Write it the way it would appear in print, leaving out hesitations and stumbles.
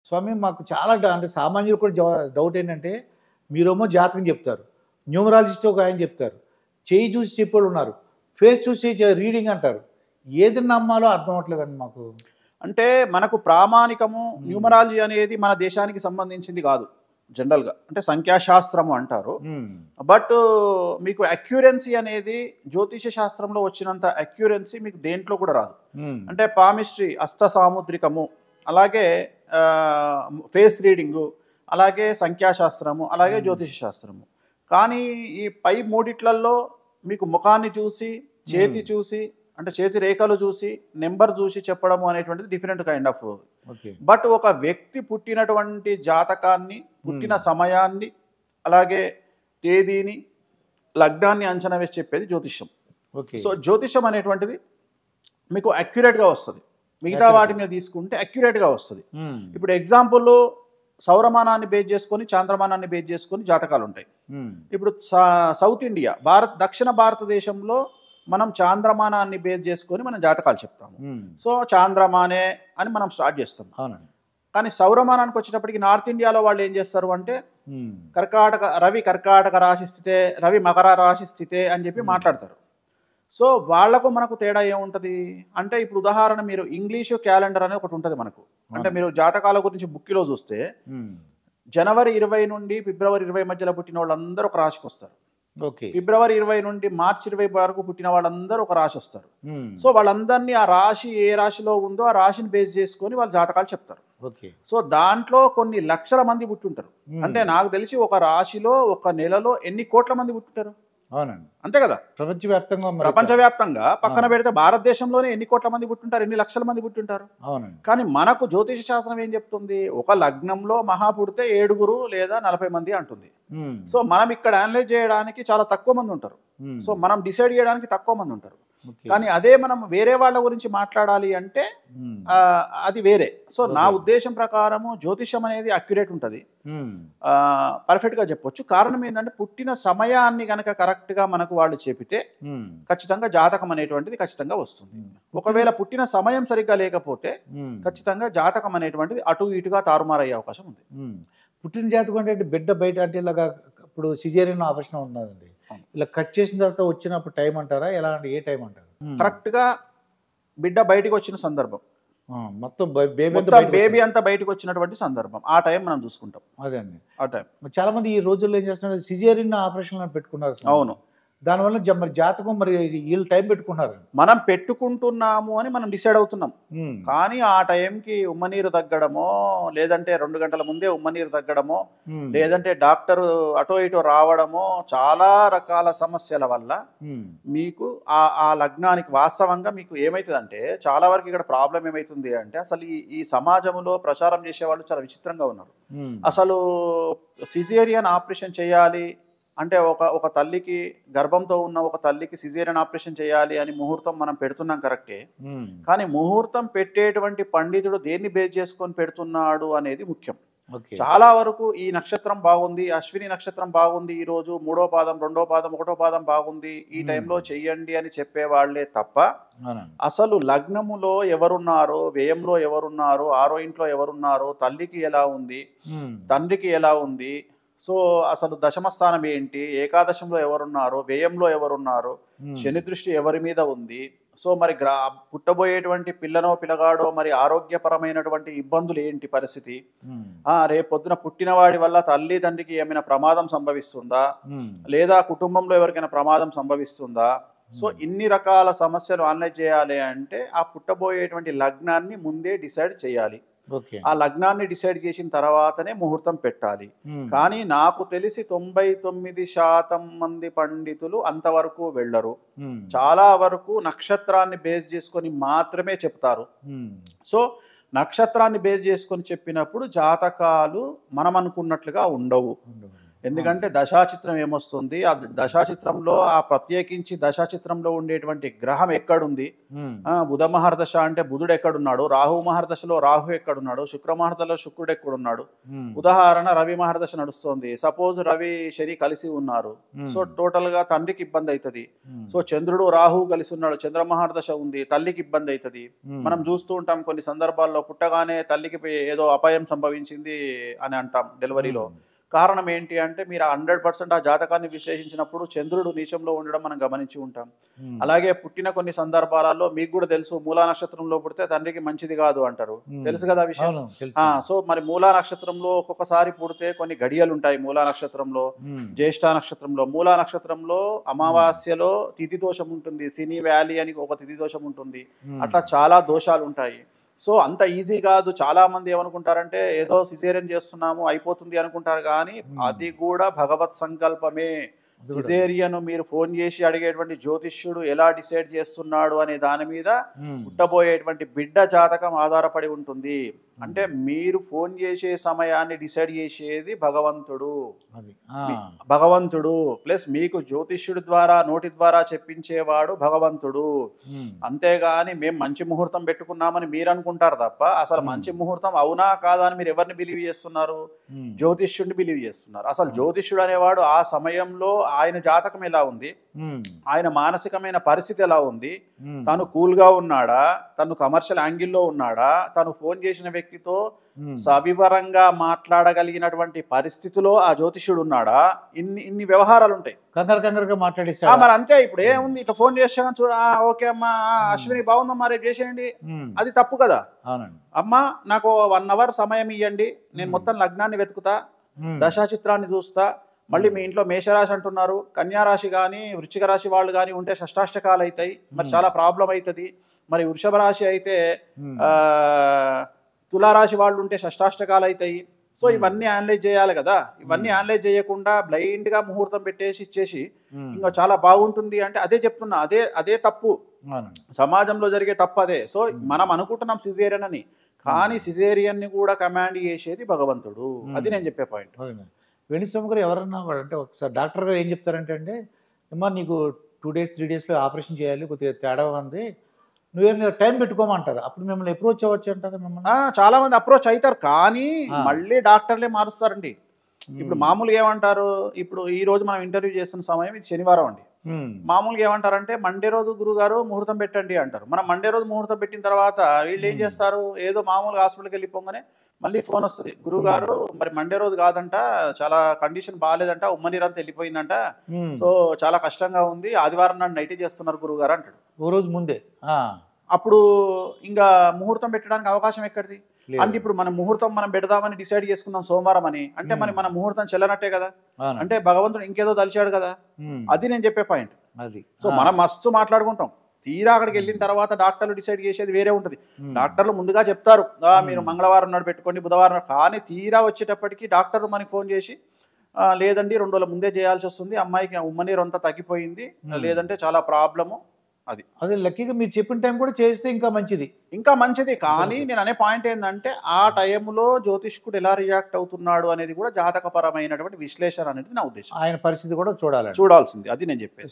స్వామి మాకు చాలా అంటే సామాన్యులు కూడా డౌట్ ఏంటంటే మీరేమో జాతకం చెప్తారు, న్యూమరాలజిస్ట్ ఒక ఆయన చెప్తారు, చేయి చూసి చెప్పేవాళ్ళు ఉన్నారు, ఫేస్ చూసి రీడింగ్ అంటారు. ఏది నమ్మాలో అర్థం అవ్వట్లేదండి మాకు. అంటే మనకు ప్రామాణికము న్యూమరాలజీ అనేది మన దేశానికి సంబంధించింది కాదు జనరల్గా, అంటే సంఖ్యాశాస్త్రము అంటారు. బట్ మీకు అక్యూరెన్సీ అనేది జ్యోతిష శాస్త్రంలో వచ్చినంత అక్యూరెన్సీ మీకు దేంట్లో కూడా రాదు. అంటే పామిస్ట్రీ, అష్ట సాముద్రికము, అలాగే ఫేస్ రీడింగు, అలాగే సంఖ్యాశాస్త్రము, అలాగే జ్యోతిష శాస్త్రము. కానీ ఈ పై మూడిట్లలో మీకు ముఖాన్ని చూసి, చేతి చూసి, అంటే చేతి రేఖలు చూసి, నెంబర్ చూసి చెప్పడము అనేటువంటిది డిఫరెంట్ కైండ్ ఆఫ్. బట్ ఒక వ్యక్తి పుట్టినటువంటి జాతకాన్ని, పుట్టిన సమయాన్ని, అలాగే తేదీని, లగ్నాన్ని అంచనా వేసి చెప్పేది జ్యోతిష్యం. సో జ్యోతిష్యం అనేటువంటిది మీకు అక్యురేట్గా వస్తుంది. మిగతా వాటి మీద తీసుకుంటే అక్యురేట్గా వస్తుంది. ఇప్పుడు ఎగ్జాంపుల్ సౌరమానాన్ని బేస్ చేసుకొని, చాంద్రమానాన్ని బేస్ చేసుకొని జాతకాలు ఉంటాయి. ఇప్పుడు సౌత్ ఇండియా, దక్షిణ భారతదేశంలో మనం చాంద్రమానాన్ని బేస్ చేసుకొని మనం జాతకాలు చెప్తాము. సో చాంద్రమానే అని మనం స్టార్ట్ చేస్తాం. కానీ సౌరమానానికి వచ్చేటప్పటికి నార్త్ ఇండియాలో వాళ్ళు ఏం చేస్తారు అంటే రవి కర్కాటక రాశి స్థితే, రవి మకర రాశి స్థితే అని చెప్పి మాట్లాడతారు. సో వాళ్లకు మనకు తేడా ఏముంటుంది అంటే, ఇప్పుడు ఉదాహరణ మీరు ఇంగ్లీషు క్యాలెండర్ అనేది ఒకటి ఉంటుంది మనకు. అంటే మీరు జాతకాల గురించి బుక్కిలో చూస్తే జనవరి 20 నుండి ఫిబ్రవరి 20 మధ్యలో పుట్టిన వాళ్ళందరూ ఒక రాశికి వస్తారు. ఫిబ్రవరి 20 నుండి మార్చి 20 వరకు పుట్టిన వాళ్ళందరూ ఒక రాశి వస్తారు. సో వాళ్ళందరినీ ఆ రాశి ఏ రాశిలో ఉందో ఆ రాశిని బేస్ చేసుకొని వాళ్ళు జాతకాలు చెప్తారు. సో దాంట్లో కొన్ని లక్షల మంది పుట్టుంటారు. అంటే నాకు తెలిసి ఒక రాశిలో ఒక నెలలో ఎన్ని కోట్ల మంది పుట్టుంటారు. అవునండి, అంతే కదా. ప్రపంచవ్యాప్తంగా పక్కన పెడితే భారతదేశంలోనే ఎన్ని కోట్ల మంది పుట్టుంటారు, ఎన్ని లక్షల మంది పుట్టుంటారు. కానీ మనకు జ్యోతిష శాస్త్రం ఏం చెప్తుంది, ఒక లగ్నంలో మహా పుడితే 7 లేదా 40 మంది అంటుంది. సో మనం ఇక్కడ అనలైజ్ చేయడానికి చాలా తక్కువ మంది ఉంటారు. సో మనం డిసైడ్ చేయడానికి తక్కువ మంది ఉంటారు. కానీ అదే మనం వేరే వాళ్ళ గురించి మాట్లాడాలి అంటే అది వేరే. సో నా ఉద్దేశం ప్రకారము జ్యోతిషం అనేది అక్యురేట్ ఉంటుంది, పర్ఫెక్ట్గా చెప్పొచ్చు. కారణం ఏంటంటే పుట్టిన సమయాన్ని కనుక కరెక్ట్గా మనకు వాళ్ళు చెబితే ఖచ్చితంగా జాతకం అనేటువంటిది ఖచ్చితంగా వస్తుంది. ఒకవేళ పుట్టిన సమయం సరిగ్గా లేకపోతే ఖచ్చితంగా జాతకం అనేటువంటిది అటు ఇటుగా తారుమారయ్యే అవకాశం ఉంది. పుట్టిన జాతకం అంటే బిడ్డ బయట అంటే ఇలాగా ఇప్పుడు సిజేరియన్ ఆపరేషన్ ఉన్నదండి, ఇలా కట్ చేసిన తర్వాత వచ్చినప్పుడు టైం అంటారా, ఎలా అంటే ఏ టైం అంటారు? కరెక్ట్గా బిడ్డ బయటకు వచ్చిన సందర్భం, మొత్తం బేబీ అంతా బయటకు వచ్చినటువంటి సందర్భం, ఆ టైం మనం చూసుకుంటాం. అదే అండి, ఆ టైం. చాలా మంది ఈ రోజుల్లో ఏం చేస్తున్నారు, సిజేరియన్ ఆపరేషన్ పెట్టుకున్నారు. అవును, దానివల్ల మరి జాతకం మరి వీళ్ళు టైం పెట్టుకున్నారు. మనం పెట్టుకుంటున్నాము అని మనం డిసైడ్ అవుతున్నాం. కానీ ఆ టైంకి ఉమ్మనీరు తగ్గడమో, లేదంటే 2 గంటల ముందే ఉమ్మనీరు తగ్గడమో, లేదంటే డాక్టర్ అటో ఇటో రావడమో, చాలా రకాల సమస్యల వల్ల మీకు ఆ లగ్నానికి వాస్తవంగా మీకు ఏమవుతుందంటే, చాలా వరకు ఇక్కడ ప్రాబ్లం ఏమవుతుంది అంటే, అసలు ఈ సమాజంలో ప్రచారం చేసేవాళ్ళు చాలా విచిత్రంగా ఉన్నారు. అసలు సిజేరియన్ ఆపరేషన్ చేయాలి అంటే ఒక తల్లికి, గర్భంతో ఉన్న ఒక తల్లికి సిజేరియన్ ఆపరేషన్ చేయాలి అని ముహూర్తం మనం పెడుతున్నాం కరెక్టే. కానీ ముహూర్తం పెట్టేటువంటి పండితుడు దేన్ని బేస్ చేసుకొని పెడుతున్నాడు అనేది ముఖ్యం. చాలా వరకు ఈ నక్షత్రం బాగుంది, అశ్విని నక్షత్రం బాగుంది, ఈ రోజు 3వ పాదం 2వ పాదం 1వ పాదం బాగుంది, ఈ టైంలో చెయ్యండి అని చెప్పేవాళ్లే తప్ప అసలు లగ్నములో ఎవరున్నారో, వ్యయంలో ఎవరున్నారో, 6వ ఇంట్లో ఎవరున్నారో, తల్లికి ఎలా ఉంది, తండ్రికి ఎలా ఉంది, సో అసలు దశమ స్థానం ఏంటి, ఏకాదశంలో ఎవరున్నారో, వ్యయంలో ఎవరున్నారో, శని దృష్టి ఎవరి మీద ఉంది, సో మరి పుట్టబోయేటువంటి పిల్లనో పిల్లగాడో మరి ఆరోగ్యపరమైనటువంటి ఇబ్బందులు ఏంటి పరిస్థితి, రేపొద్దున పుట్టినవాడి వల్ల తల్లి తండ్రికి ఏమైనా ప్రమాదం సంభవిస్తుందా, లేదా కుటుంబంలో ఎవరికైనా ప్రమాదం సంభవిస్తుందా. సో ఇన్ని రకాల సమస్యలు అనలైజ్ చేయాలి అంటే ఆ పుట్టబోయేటువంటి లగ్నాన్ని ముందే డిసైడ్ చేయాలి. ఆ లగ్నాన్ని డిసైడ్ చేసిన తర్వాతనే ముహూర్తం పెట్టాలి. కానీ నాకు తెలిసి 99% మంది పండితులు అంతవరకు వెళ్ళరు. చాలా వరకు నక్షత్రాన్ని బేస్ చేసుకొని మాత్రమే చెప్తారు. సో నక్షత్రాన్ని బేస్ చేసుకొని చెప్పినప్పుడు జాతకాలు మనం అనుకున్నట్లుగా ఉండవు. ఎందుకంటే దశాచిత్రం ఏమొస్తుంది, ఆ దశాచిత్రంలో ఆ ప్రత్యేకించి దశాచిత్రంలో ఉండేటువంటి గ్రహం ఎక్కడుంది, బుధ మహర్దశ అంటే బుధుడు ఎక్కడున్నాడు, రాహు మహర్దశలో రాహు ఎక్కడున్నాడు, శుక్ర మహర్దశలో శుక్రుడు ఎక్కడున్నాడు. ఉదాహరణ రవి మహర్దశ నడుస్తుంది, సపోజ్ రవి శని కలిసి ఉన్నారు, సో టోటల్ గా తండ్రికి ఇబ్బంది అవుతుంది. సో చంద్రుడు రాహు కలిసి ఉన్నాడు, చంద్ర మహర్దశ ఉంది, తల్లికి ఇబ్బంది అవుతుంది. మనం చూస్తూ ఉంటాం కొన్ని సందర్భాల్లో పుట్టగానే తల్లికి ఏదో అపాయం సంభవించింది అని అంటాం డెలివరీలో. కారణం ఏంటి అంటే మీరు 100% ఆ జాతకాన్ని విశ్లేషించినప్పుడు చంద్రుడు నీచంలో ఉండడం మనం గమనించి ఉంటాం. అలాగే పుట్టిన కొన్ని సందర్భాలలో మీకు కూడా తెలుసు, మూలా నక్షత్రంలో పుడితే తండ్రికి మంచిది కాదు అంటారు, తెలుసు కదా విషయం. సో మరి మూలా నక్షత్రంలో ఒక్కొక్కసారి పుడితే కొన్ని గడియలు ఉంటాయి. మూలా నక్షత్రంలో, జ్యేష్ఠ నక్షత్రంలో, మూలా నక్షత్రంలో అమావాస్యలో తిథి దోషం ఉంటుంది, సినీ వ్యాలీ అని ఒక తిథి దోషం ఉంటుంది, అట్లా చాలా దోషాలు ఉంటాయి. సో అంత ఈజీ కాదు. చాలా మంది ఏమనుకుంటారంటే ఏదో సిజేరియన్ చేస్తున్నాము అయిపోతుంది అనుకుంటారు, కానీ అది కూడా భగవత్ సంకల్పమే. సిజేరియన్ మీరు ఫోన్ చేసి అడిగేటువంటి జ్యోతిష్యుడు ఎలా డిసైడ్ చేస్తున్నాడు అనే దాని మీద పుట్టబోయేటువంటి బిడ్డ జాతకం ఆధారపడి ఉంటుంది. అంటే మీరు ఫోన్ చేసే సమయాన్ని డిసైడ్ చేసేది భగవంతుడు. భగవంతుడు ప్లస్ మీకు జ్యోతిష్యుడి ద్వారా నోటి ద్వారా చెప్పించేవాడు భగవంతుడు. అంతేగాని మేము మంచి ముహూర్తం పెట్టుకున్నామని మీరు అనుకుంటారు తప్ప అసలు మంచి ముహూర్తం అవునా కాదా అని మీరు ఎవరిని బిలీవ్ చేస్తున్నారు? జ్యోతిష్యుడిని బిలీవ్ చేస్తున్నారు. అసలు జ్యోతిష్యుడు అనేవాడు ఆ సమయంలో ఆయన జాతకం ఎలా ఉంది, ఆయన మానసికమైన పరిస్థితి ఎలా ఉంది, తను కూల్ గా ఉన్నాడా, తను కమర్షియల్ యాంగిల్లో ఉన్నాడా, తను ఫోన్ చేసిన వ్యక్తితో సవివరంగా మాట్లాడగలిగినటువంటి పరిస్థితిలో ఆ జ్యోతిష్యుడు ఉన్నాడా, ఇన్ని వ్యవహారాలు ఉంటాయి. కంగారుగా మాట్లాడిస్తా మరి అంతే. ఇప్పుడు ఏముంది, ఇట్లా ఫోన్ చేసాను చూడ, ఓకే అమ్మా అశ్విని బాగుందమ్మా రేపు చేసేయండి, అది తప్పు కదా. అమ్మా నాకు 1 hour సమయం ఇవ్వండి, నేను మొత్తం లగ్నాన్ని వెతుకుతా, దశాచిత్రాన్ని చూస్తా, మళ్ళీ మీ ఇంట్లో మేషరాశి అంటున్నారు, కన్యారాశి కానీ వృశ్చిక రాశి వాళ్ళు కానీ ఉంటే షష్టాష్టకాలు అవుతాయి, మరి చాలా ప్రాబ్లం అవుతుంది. మరి వృషభ రాశి అయితే తులారాశి వాళ్ళు ఉంటే షష్టాష్టకాలు అవుతాయి. సో ఇవన్నీ అనలైజ్ చేయాలి కదా. ఇవన్నీ అనలైజ్ చేయకుండా బ్లైండ్ గా ముహూర్తం పెట్టేసి ఇచ్చేసి ఇంకా చాలా బాగుంటుంది అంటే అదే చెప్తున్నా, అదే తప్పు. సమాజంలో జరిగే తప్పు అదే. సో మనం అనుకుంటున్నాం సిజేరియన్ అని, కానీ సిజేరియన్ ని కూడా కమాండ్ చేసేది భగవంతుడు. అది నేను చెప్పే పాయింట్. వేణుస్వామి గారు ఎవరన్నా వాళ్ళు అంటే ఒకసారి డాక్టర్ గారు ఏం చెప్తారంటే అండి, అమ్మా నీకు 2 days 3 daysలో ఆపరేషన్ చేయాలి, కొద్దిగా తేడా ఉంది, నువ్వేం టైం పెట్టుకోమంటారు. అప్పుడు మిమ్మల్ని అప్రోచ్ అవ్వచ్చు అంటారు మిమ్మల్ని. చాలా మంది అప్రోచ్ అవుతారు, కానీ మళ్ళీ డాక్టర్లే మారుస్తారండి. ఇప్పుడు మామూలుగా ఏమంటారు, ఇప్పుడు ఈ రోజు మనం ఇంటర్వ్యూ చేస్తున్న సమయం ఇది శనివారం అండి, మామూలుగా ఏమంటారంటే మండే రోజు గురుగారు ముహూర్తం పెట్టండి అంటారు. మనం మండే రోజు ముహూర్తం పెట్టిన తర్వాత వీళ్ళు ఏం చేస్తారు, ఏదో మామూలుగా హాస్పిటల్కి వెళ్ళిపోగానే మళ్ళీ ఫోన్ వస్తుంది, గురుగారు మరి మండే రోజు కాదంట, చాలా కండిషన్ బాగాలేదంట, ఉమ్మనీరంతా వెళ్ళిపోయిందంట, సో చాలా కష్టంగా ఉంది, ఆదివారం నాడు నైట్ చేస్తున్నారు గురుగారు అంటాడు ఓ రోజు ముందే. అప్పుడు ఇంకా ముహూర్తం పెట్టడానికి అవకాశం ఎక్కడిది అంటే, ఇప్పుడు మన ముహూర్తం మనం పెడదామని డిసైడ్ చేసుకుందాం సోమవారం అని అంటే మరి మన ముహూర్తం చెల్లనట్టే కదా, అంటే భగవంతుడు ఇంకేదో తలిచాడు కదా. అది నేను చెప్పే పాయింట్. అది సో మనం మస్తు మాట్లాడుకుంటాం, తీరా అక్కడికి వెళ్ళిన తర్వాత డాక్టర్లు డిసైడ్ చేసేది వేరే ఉంటుంది. డాక్టర్లు ముందుగా చెప్తారు మీరు మంగళవారం నాడు పెట్టుకోండి, బుధవారం, కానీ తీరా వచ్చేటప్పటికి డాక్టర్లు మనకి ఫోన్ చేసి లేదండి 2 రోజుల ముందే చేయాల్సి వస్తుంది, అమ్మాయికి ఉమ్మనీరు అంతా తగ్గిపోయింది, లేదంటే చాలా ప్రాబ్లము. అది లక్కీగా మీరు చెప్పిన టైం కూడా చేస్తే ఇంకా మంచిది. కానీ నేను అనే పాయింట్ ఏంటంటే ఆ టైంలో జ్యోతిష్కుడు ఎలా రియాక్ట్ అవుతున్నాడు అనేది కూడా జాతకపరమైనటువంటి విశ్లేషణ అనేది నా ఉద్దేశం. ఆయన పరిస్థితి కూడా చూడాల్సింది, అది నేను చెప్పేది.